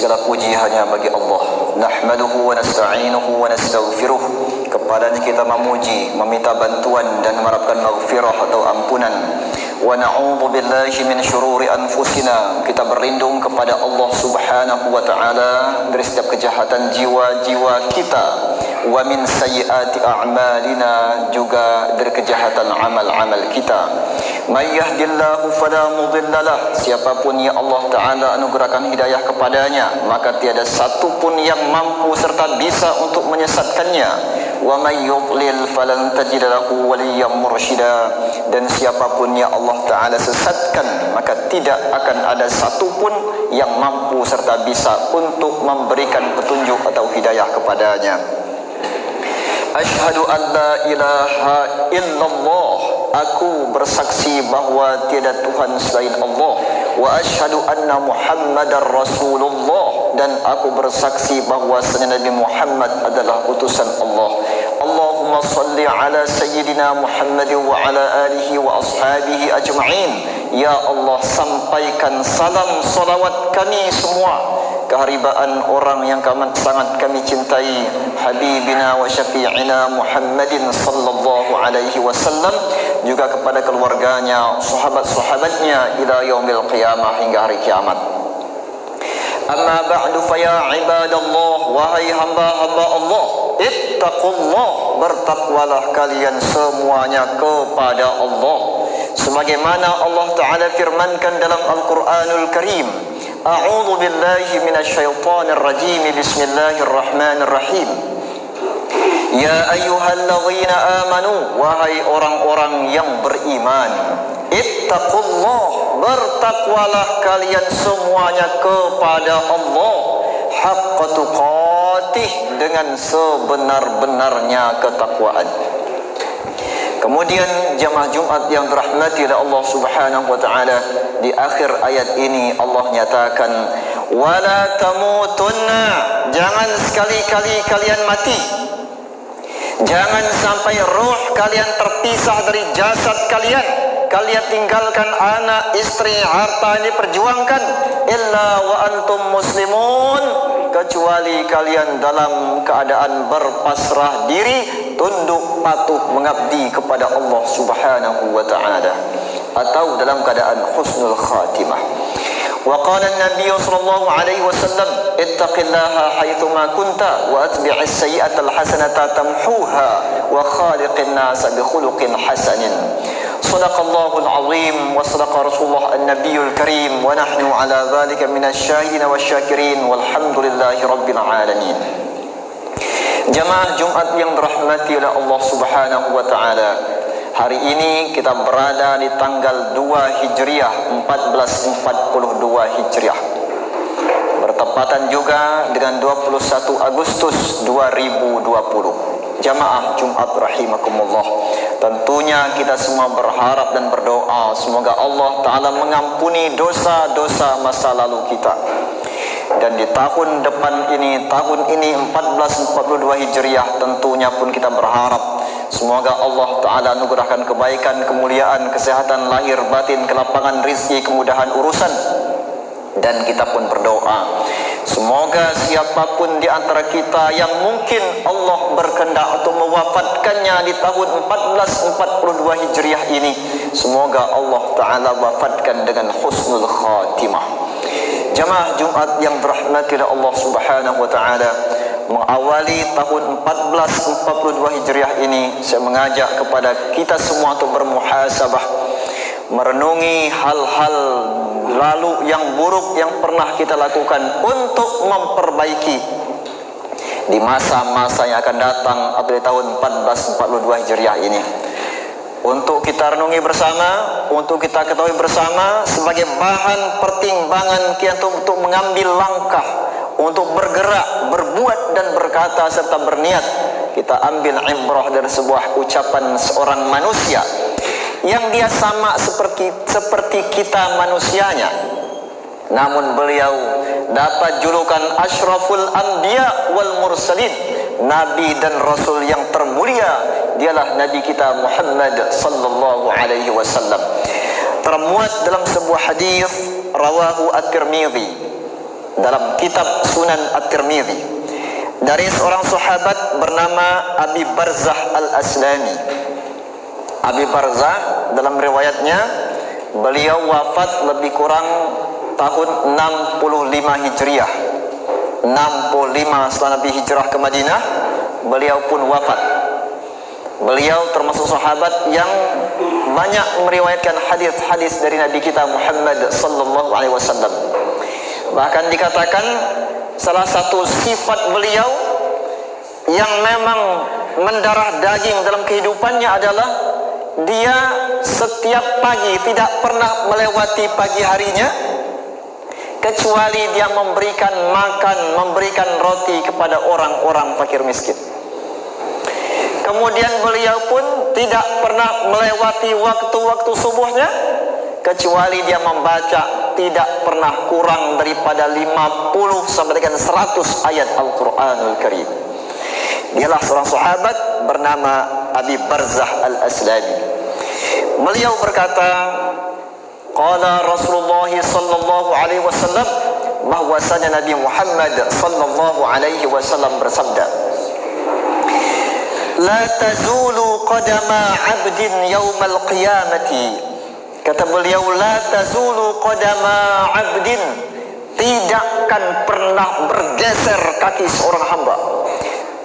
Segala puji hanya bagi Allah. Nahmaduhu wa nasta'inuhu wa nastaghfiruh. Kepadanya kita memuji, meminta bantuan dan mengharapkan maghfirah atau ampunan. Wa na'udzu billahi min syururi anfusina. Kita berlindung kepada Allah Subhanahu wa taala dari setiap kejahatan jiwa-jiwa kita. Wa min sayyiati a'malina, juga dari kejahatan amal-amal kita. May yahdillahu fala mudhillalah. Siapapun yang Allah taala anugerahkan hidayah kepadanya, maka tiada satu pun yang mampu serta bisa untuk menyesatkannya. Wa may yudlil falan tajid lahu waliyyan mursyida. Dan siapapun yang Allah taala sesatkan, maka tidak akan ada satu pun yang mampu serta bisa untuk memberikan petunjuk atau hidayah kepadanya. Asyhadu an la ilaha illallah. Aku bersaksi bahawa tiada Tuhan selain Allah. Wa asyhadu anna Muhammadar Rasulullah. Dan aku bersaksi bahawa Nabi Muhammad adalah utusan Allah. Allahumma salli ala Sayyidina Muhammad wa ala alihi wa ashabihi ajma'in. Ya Allah, sampaikan salam salawat kami semua keharibaan orang yang sangat kami cintai, Habibina wa Syafi'ina Muhammadin sallallahu alaihi wasallam, juga kepada keluarganya, sahabat-sahabatnya ila yaumil qiyamah, hingga hari kiamat. Amma ba'du fa ya ibadallah, wahai hamba-hamba Allah, ittaqullah, bertakwalah kalian semuanya kepada Allah. Sebagaimana Allah Ta'ala firmankan dalam Al-Quranul Karim, A'udzu billahi minasyaitonir rajim. Bismillahirrahmanirrahim. Ya ayyuhalladzina amanu, wahai orang-orang yang beriman, ittaqullah, bertakwalah kalian semuanya kepada Allah, haqqa tuqatih, dengan sebenar-benarnya ketakwaan. Kemudian jemaah Jumat yang dirahmati oleh Allah Subhanahu wa taala, di akhir ayat ini Allah nyatakan, wala tamutunna, jangan sekali-kali kalian mati. Jangan sampai roh kalian terpisah dari jasad kalian. Kalian tinggalkan anak, istri, harta ini perjuangkan, illa wa antum muslimun, kecuali kalian dalam keadaan berpasrah diri, tunduk patuh mengabdi kepada Allah Subhanahu wa taala, atau dalam keadaan husnul khatimah. Wa qala an-nabiy sallallahu alaihi wasallam, ittaqillaha haitsuma kunta wa atbi'is sayyi'ata al-hasanata tamhuha wa khaliqin nasa bi khuluqin hasanin. Sadaqallahul azim wa sadaqa Rasulullah an-nabiyul karim wa nahnu ala dhalika minasyahidin wasyakirin walhamdulillahi rabbil alamin. Jemaah Jumat yang dirahmati oleh Allah Subhanahu wa taala, hari ini kita berada di tanggal 2 Hijriah 1442 Hijriah, bertepatan juga dengan 21 Agustus 2020. Jamaah Jumat rahimakumullah, tentunya kita semua berharap dan berdoa semoga Allah Ta'ala mengampuni dosa-dosa masa lalu kita. Dan di tahun depan ini, tahun ini 1442 Hijriah, tentunya pun kita berharap semoga Allah Ta'ala anugerahkan kebaikan, kemuliaan, kesehatan lahir batin, kelapangan rizki, kemudahan urusan. Dan kita pun berdoa semoga siapapun di antara kita yang mungkin Allah berkehendak untuk mewafatkannya di tahun 1442 Hijriah ini, semoga Allah Ta'ala wafatkan dengan husnul khatimah. Jamaah Jumat yang dirahmati oleh Allah Subhanahu wa taala, mengawali tahun 1442 Hijriah ini, saya mengajak kepada kita semua untuk bermuhasabah, merenungi hal-hal lalu yang buruk yang pernah kita lakukan untuk memperbaiki di masa-masa yang akan datang atau di tahun 1442 Hijriah ini. Untuk kita renungi bersama, untuk kita ketahui bersama sebagai bahan pertimbangan kita untuk mengambil langkah, untuk bergerak, berbuat dan berkata serta berniat. Kita ambil ibrah dari sebuah ucapan seorang manusia yang dia sama seperti kita manusianya, namun beliau dapat julukan Ashraful Anbiya wal Mursalin, Nabi dan Rasul yang termulia. Dialah Nabi kita Muhammad sallallahu alaihi wasallam. Termuat dalam sebuah hadis rawahu at-Tirmidzi dalam kitab Sunan At-Tirmidzi dari seorang sahabat bernama Abi Barzah Al-Aslami. Abi Barzah dalam riwayatnya beliau wafat lebih kurang tahun 65 Hijriah. 65 setelah Nabi hijrah ke Madinah, beliau pun wafat. Beliau termasuk sahabat yang banyak meriwayatkan hadis-hadis dari Nabi kita Muhammad sallallahu alaihi wasallam. Bahkan dikatakan salah satu sifat beliau yang memang mendarah daging dalam kehidupannya adalah dia setiap pagi tidak pernah melewati pagi harinya kecuali dia memberikan makan, memberikan roti kepada orang-orang fakir miskin. Kemudian beliau pun tidak pernah melewati waktu-waktu subuhnya kecuali dia membaca tidak pernah kurang daripada 50 sampai dengan 100 ayat Al-Quranul Karim. Dialah seorang sahabat bernama Abi Barzah Al-Aslami. Beliau berkata, qala Rasulullah sallallahu alaihi wasallam, bahwasanya Nabi Muhammad sallallahu alaihi wasallam bersabda, la tazulu qadama 'abdin yaumal qiyamati. Kata beliau, la tazulu qadama 'abdin, tidak akan pernah bergeser kaki seorang hamba,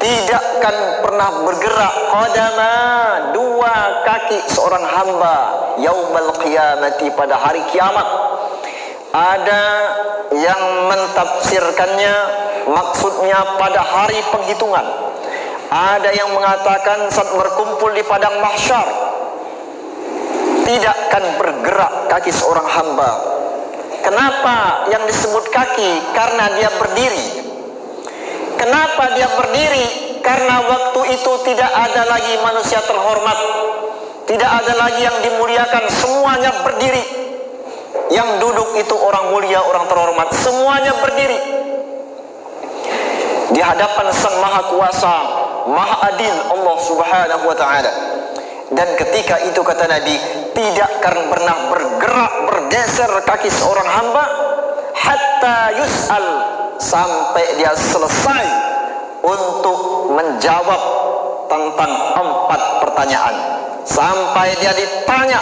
tidak akan pernah bergerak qadama, dua kaki seorang hamba, yaumal qiyamati, pada hari kiamat. Ada yang mentafsirkannya maksudnya pada hari penghitungan. Ada yang mengatakan saat berkumpul di padang mahsyar tidak akan bergerak kaki seorang hamba. Kenapa yang disebut kaki? Karena dia berdiri. Kenapa dia berdiri? Karena waktu itu tidak ada lagi manusia terhormat, tidak ada lagi yang dimuliakan, semuanya berdiri. Yang duduk itu orang mulia, orang terhormat, semuanya berdiri di hadapan Sang Maha Kuasa, Maha Adil Allah Subhanahu wa taala. Dan ketika itu kata Nabi, tidak akan pernah bergerak bergeser kaki seorang hamba hatta yus'al, sampai dia selesai untuk menjawab tentang 4 pertanyaan, sampai dia ditanya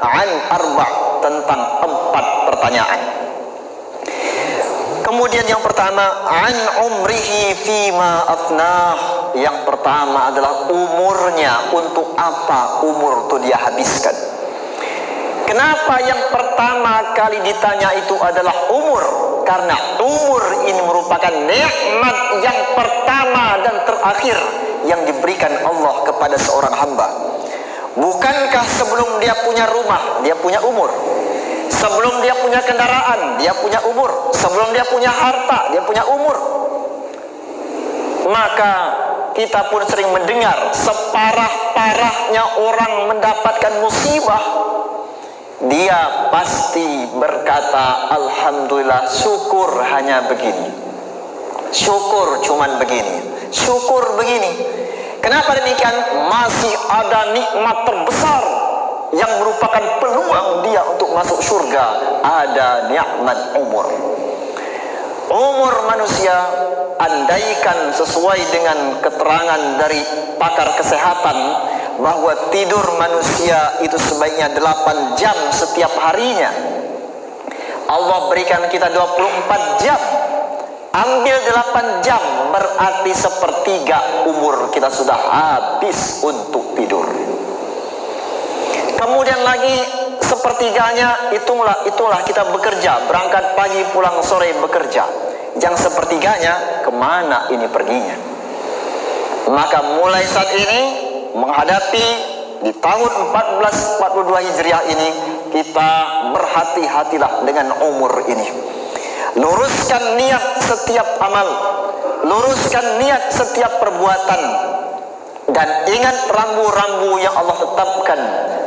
an arba', tentang 4 pertanyaan. Kemudian yang pertama, an umrihi fima afnah. Yang pertama adalah umurnya, untuk apa umur itu dia habiskan. Kenapa yang pertama kali ditanya itu adalah umur? Karena umur ini merupakan nikmat yang pertama dan terakhir yang diberikan Allah kepada seorang hamba. Bukankah sebelum dia punya rumah, dia punya umur? Sebelum dia punya kendaraan, dia punya umur. Sebelum dia punya harta, dia punya umur. Maka kita pun sering mendengar separah-parahnya orang mendapatkan musibah, dia pasti berkata, alhamdulillah, syukur hanya begini, syukur cuman begini, syukur begini. Kenapa demikian? Masih ada nikmat terbesar yang merupakan peluang dia untuk masuk surga. Ada nikmat umur. Umur manusia, andaikan sesuai dengan keterangan dari pakar kesehatan, bahwa tidur manusia itu sebaiknya 8 jam setiap harinya. Allah berikan kita 24 jam. Ambil 8 jam, berarti sepertiga umur kita sudah habis untuk tidur. Kemudian lagi sepertiganya, itulah kita bekerja, berangkat pagi pulang sore bekerja. Yang sepertiganya kemana ini perginya? Maka mulai saat ini menghadapi di tahun 1442 Hijriah ini, kita berhati-hatilah dengan umur ini. Luruskan niat setiap amal, luruskan niat setiap perbuatan, dan ingat rambu-rambu yang Allah tetapkan.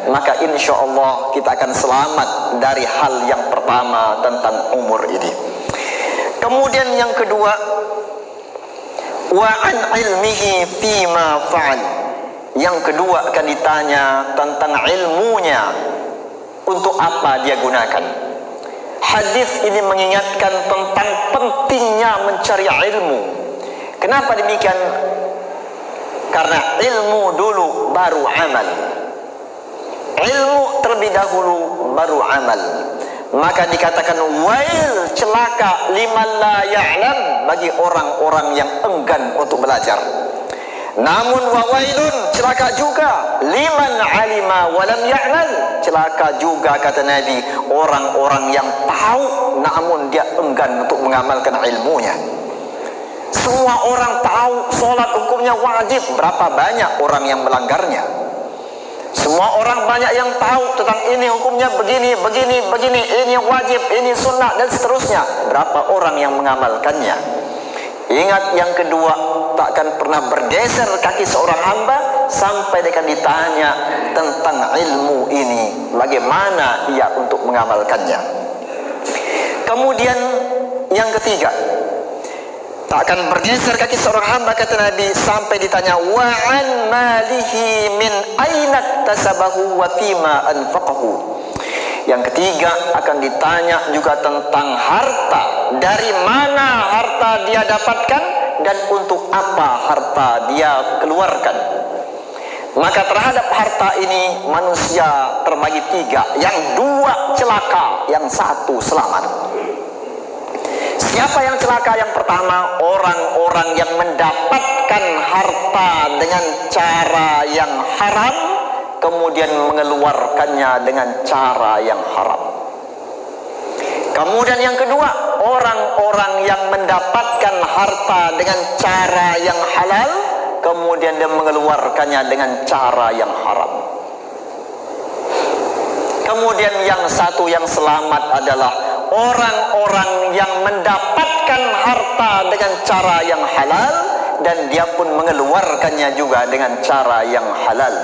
Maka insya Allah kita akan selamat dari hal yang pertama tentang umur ini. Kemudian yang kedua, wa an ilmihi fima fa'al. Yang kedua akan ditanya tentang ilmunya, untuk apa dia gunakan. Hadis ini mengingatkan tentang pentingnya mencari ilmu. Kenapa demikian? Karena ilmu dulu baru amal. Ilmu terlebih dahulu baru amal. Maka dikatakan wail, celaka, liman la ya'lam, bagi orang-orang yang enggan untuk belajar. Namun wawailun, celaka juga, liman alima walam ya'mal, celaka juga kata Nabi orang-orang yang tahu namun dia enggan untuk mengamalkan ilmunya. Semua orang tahu solat hukumnya wajib, berapa banyak orang yang melanggarnya? Semua orang banyak yang tahu tentang ini hukumnya begini, ini wajib, ini sunnah dan seterusnya. Berapa orang yang mengamalkannya? Ingat yang kedua, takkan pernah bergeser kaki seorang hamba sampai dia ditanya tentang ilmu ini, bagaimana ia untuk mengamalkannya. Kemudian yang ketiga, takkan bergeser kaki seorang hamba kata Nabi sampai ditanya wa an malihi min aina tasabahu wa fima anfaqahu. Yang ketiga akan ditanya juga tentang harta, dari mana harta dia dapatkan dan untuk apa harta dia keluarkan. Maka terhadap harta ini manusia terbagi tiga, yang dua celaka, yang satu selamat. Siapa yang celaka? Yang pertama, orang-orang yang mendapatkan harta dengan cara yang haram, kemudian mengeluarkannya dengan cara yang haram. Kemudian yang kedua, orang-orang yang mendapatkan harta dengan cara yang halal, kemudian dia mengeluarkannya dengan cara yang haram. Kemudian yang satu yang selamat adalah orang-orang yang mendapatkan harta dengan cara yang halal dan dia pun mengeluarkannya juga dengan cara yang halal.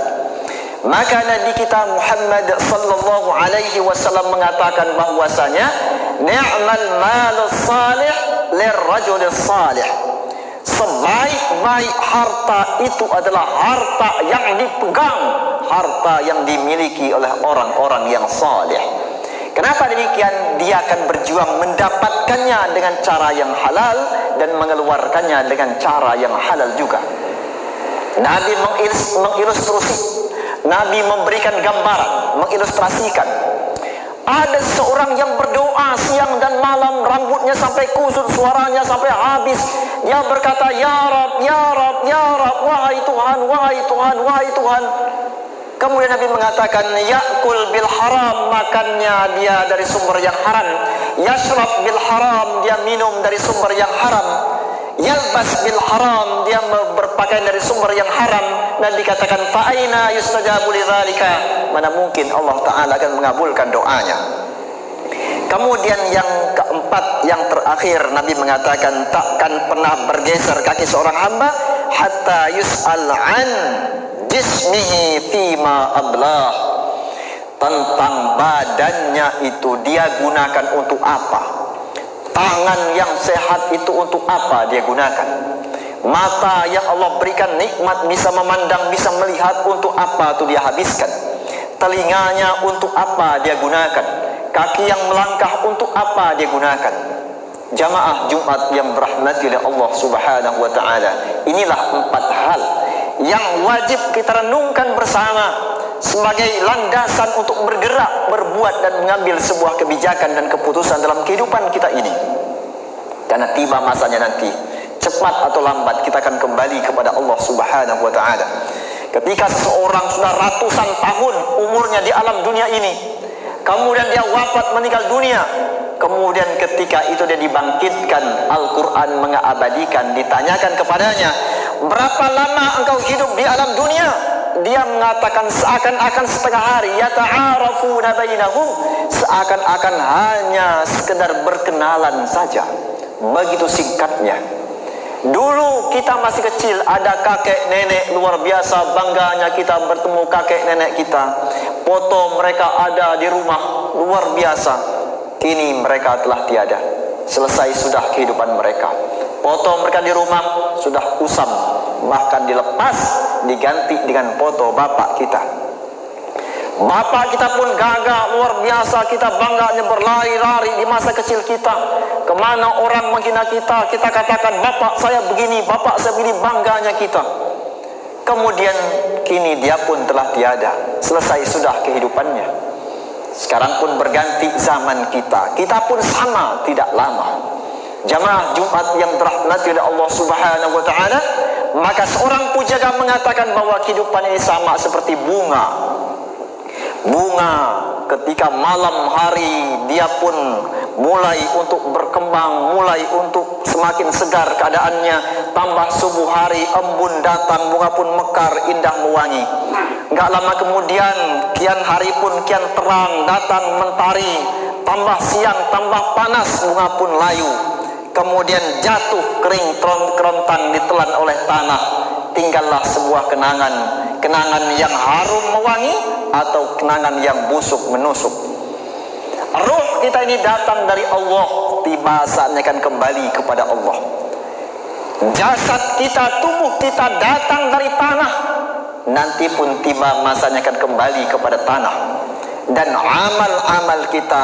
Maka Nabi kita Muhammad sallallahu alaihi wasallam mengatakan bahwasanya ni'mal malus salih lirrajul salih. Sebaik-baik harta itu adalah harta yang dipegang, harta yang dimiliki oleh orang-orang yang salih. Kenapa demikian? Dia akan berjuang mendapatkannya dengan cara yang halal dan mengeluarkannya dengan cara yang halal juga. Nabi mengilustrasi, Nabi memberikan gambaran, mengilustrasikan. Ada seorang yang berdoa siang dan malam, rambutnya sampai kusut, suaranya sampai habis. Dia berkata, Ya Rab, Ya Rab, Ya Rab, wahai Tuhan, wahai Tuhan, wahai Tuhan. Kemudian Nabi mengatakan, Ya'kul bil haram, makannya dia dari sumber yang haram. Yashrab bil haram, dia minum dari sumber yang haram. Yalbas bil haram, dia berpakaian dari sumber yang haram. Dan dikatakan fa'aina yustajabu lidzalika, mana mungkin Allah Ta'ala akan mengabulkan doanya. Kemudian yang keempat, yang terakhir, Nabi mengatakan takkan pernah bergeser kaki seorang hamba hatta yus'al an jismihi fima ablah, tentang badannya itu dia gunakan untuk apa. Tangan yang sehat itu untuk apa dia gunakan? Mata yang Allah berikan nikmat bisa memandang, bisa melihat, untuk apa itu dia habiskan? Telinganya untuk apa dia gunakan? Kaki yang melangkah untuk apa dia gunakan? Jamaah Jumat yang dirahmati oleh Allah Subhanahu wa taala, inilah 4 hal yang wajib kita renungkan bersama sebagai landasan untuk bergerak, berbuat dan mengambil sebuah kebijakan dan keputusan dalam kehidupan kita ini. Karena tiba masanya nanti, cepat atau lambat kita akan kembali kepada Allah Subhanahu wa taala. Ketika seseorang sudah ratusan tahun umurnya di alam dunia ini, kemudian dia wafat, meninggal dunia, kemudian ketika itu dia dibangkitkan, Al-Quran mengabadikan, ditanyakan kepadanya, berapa lama engkau hidup di alam dunia? Dia mengatakan seakan-akan setengah hari. Yata'arafuna bainahum, seakan-akan hanya sekedar berkenalan saja. Begitu singkatnya. Dulu kita masih kecil, ada kakek nenek luar biasa, bangganya kita bertemu kakek nenek kita. Foto mereka ada di rumah, luar biasa. Kini mereka telah tiada. Selesai sudah kehidupan mereka. Foto mereka di rumah sudah usam, bahkan dilepas, diganti dengan foto bapak kita. Bapak kita pun gagah luar biasa, kita bangganya berlari-lari di masa kecil kita. Kemana orang menghina kita, kita katakan bapak saya begini, bapak saya begini, bangganya kita. Kemudian kini dia pun telah tiada, selesai sudah kehidupannya. Sekarang pun berganti zaman kita, kita pun sama tidak lama. Jamaah Jumat yang dirahmati oleh Allah Subhanahu wa taala, maka seorang pujaga mengatakan bahwa kehidupan ini sama seperti bunga. Bunga ketika malam hari dia pun mulai untuk berkembang, mulai untuk semakin segar keadaannya. Tambah subuh hari, embun datang, bunga pun mekar, indah mewangi. Enggak lama kemudian, kian hari pun kian terang, datang mentari. Tambah siang, tambah panas, bunga pun layu. Kemudian jatuh kering kerontang ditelan oleh tanah. Tinggallah sebuah kenangan, kenangan yang harum mewangi atau kenangan yang busuk menusuk. Ruh kita ini datang dari Allah, tiba saatnya akan kembali kepada Allah. Jasad kita, tubuh kita datang dari tanah, nanti pun tiba masanya akan kembali kepada tanah. Dan amal-amal kita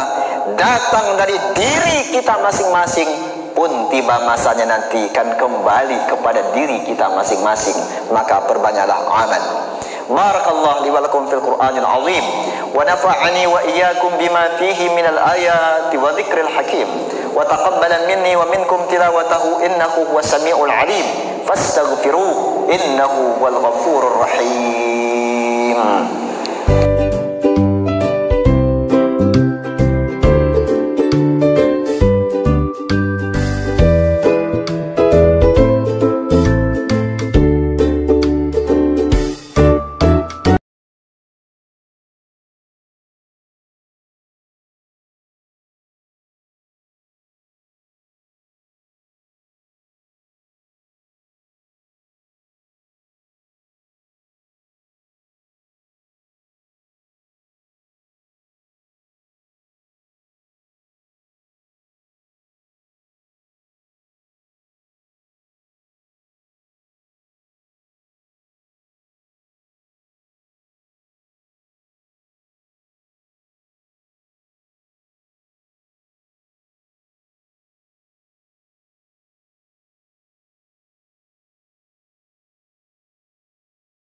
datang dari diri kita masing-masing, pun tiba masanya nanti akan kembali kepada diri kita masing-masing. Maka perbanyaklah amal. Barakallahu li wa lakum fil Qur'anil azim wa nafa'ani wa iyyakum bima fihi minal ayati wa dzikril hakim wa taqabbala minni wa minkum tilawatahu innahu huwas samiul alim fastaghfiruhu innahu wal ghafurur rahim.